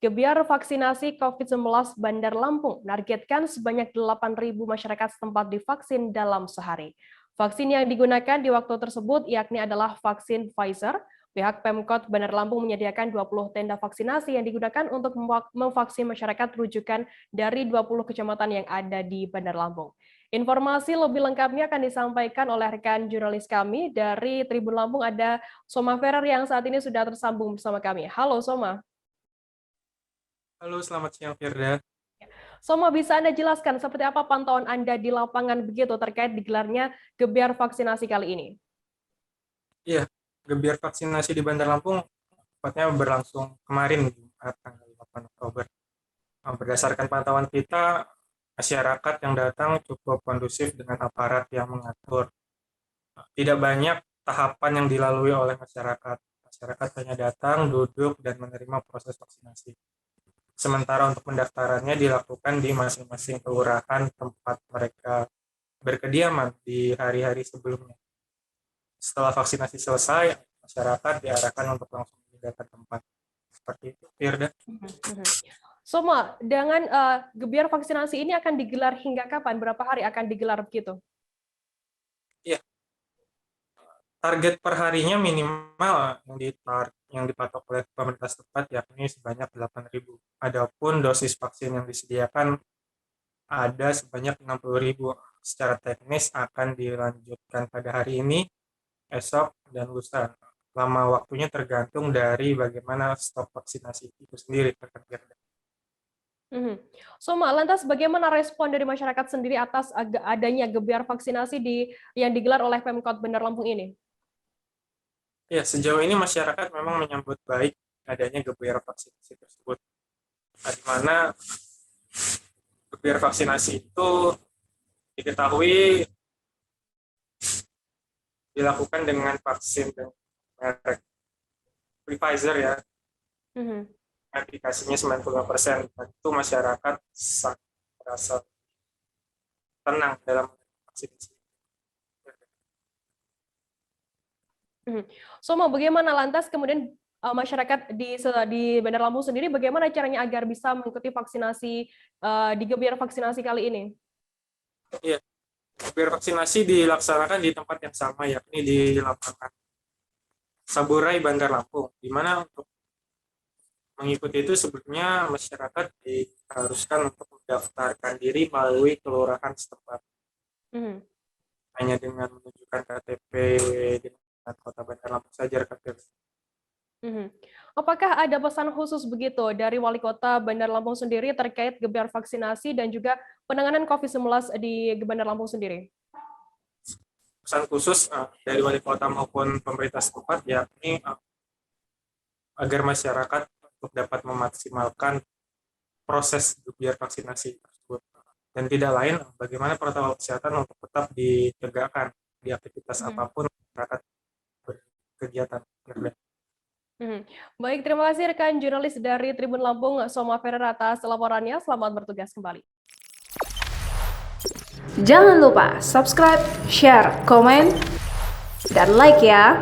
Gebiar vaksinasi COVID-19 Bandar Lampung menargetkan sebanyak 8.000 masyarakat setempat divaksin dalam sehari. Vaksin yang digunakan di waktu tersebut yakni adalah vaksin Pfizer. Pihak Pemkot Bandar Lampung menyediakan 20 tenda vaksinasi yang digunakan untuk memvaksin masyarakat rujukan dari 20 kecamatan yang ada di Bandar Lampung. Informasi lebih lengkapnya akan disampaikan oleh rekan jurnalis kami dari Tribun Lampung, ada Soma Ferrer yang saat ini sudah tersambung bersama kami. Halo Soma. Halo, selamat siang Firda. Soma, bisa Anda jelaskan seperti apa pantauan Anda di lapangan begitu terkait digelarnya gebiar vaksinasi kali ini? Iya, gebiar vaksinasi di Bandar Lampung tepatnya berlangsung kemarin, Jumat tanggal 8 Oktober. Berdasarkan pantauan kita, masyarakat yang datang cukup kondusif dengan aparat yang mengatur. Tidak banyak tahapan yang dilalui oleh masyarakat. Masyarakat hanya datang, duduk, dan menerima proses vaksinasi. Sementara untuk pendaftarannya dilakukan di masing-masing kelurahan tempat mereka berkediaman di hari-hari sebelumnya. Setelah vaksinasi selesai, masyarakat diarahkan untuk langsung memindahkan tempat. Seperti itu, Firda. Soma, dengan gebiar vaksinasi ini akan digelar hingga kapan? Berapa hari akan digelar begitu? Iya. Target per harinya minimal yang dipatok oleh pemerintah setempat yakni sebanyak 8.000. Adapun dosis vaksin yang disediakan ada sebanyak 60.000. Secara teknis akan dilanjutkan pada hari ini, esok, dan lusa. Lama waktunya tergantung dari bagaimana stok vaksinasi itu sendiri. Soma, lantas bagaimana respon dari masyarakat sendiri atas adanya gebiar vaksinasi yang digelar oleh Pemkot Bandar Lampung ini? Ya, sejauh ini masyarakat memang menyambut baik adanya gebiar vaksinasi tersebut. Di mana gebiar vaksinasi itu diketahui dilakukan dengan vaksin merek Pfizer ya. Aplikasinya 95%. Itu masyarakat sangat merasa tenang dalam vaksinasi. Soma, bagaimana lantas kemudian masyarakat di Bandar Lampung sendiri bagaimana caranya agar bisa mengikuti vaksinasi di gebiar vaksinasi kali ini? Iya, gebiar vaksinasi dilaksanakan di tempat yang sama, yakni di lapangan Saburai Bandar Lampung, di mana untuk mengikuti itu sebetulnya masyarakat diharuskan untuk mendaftarkan diri melalui kelurahan setempat. Hanya dengan menunjukkan KTP dengan Kota Bandar Lampung saja. Apakah ada pesan khusus begitu dari Wali Kota Bandar Lampung sendiri terkait gebiar vaksinasi dan juga penanganan COVID-19 di Bandar Lampung sendiri? Pesan khusus dari Wali Kota maupun pemerintah setempat yakni agar masyarakat untuk dapat memaksimalkan proses gebiar vaksinasi tersebut. Dan tidak lain, bagaimana protokol kesehatan untuk tetap ditegakkan di aktivitas apapun masyarakat berkegiatan. Baik, terima kasih rekan jurnalis dari Tribun Lampung, Soma Ferrer atas laporannya. Selamat bertugas kembali. Jangan lupa subscribe, share, komen, dan like ya.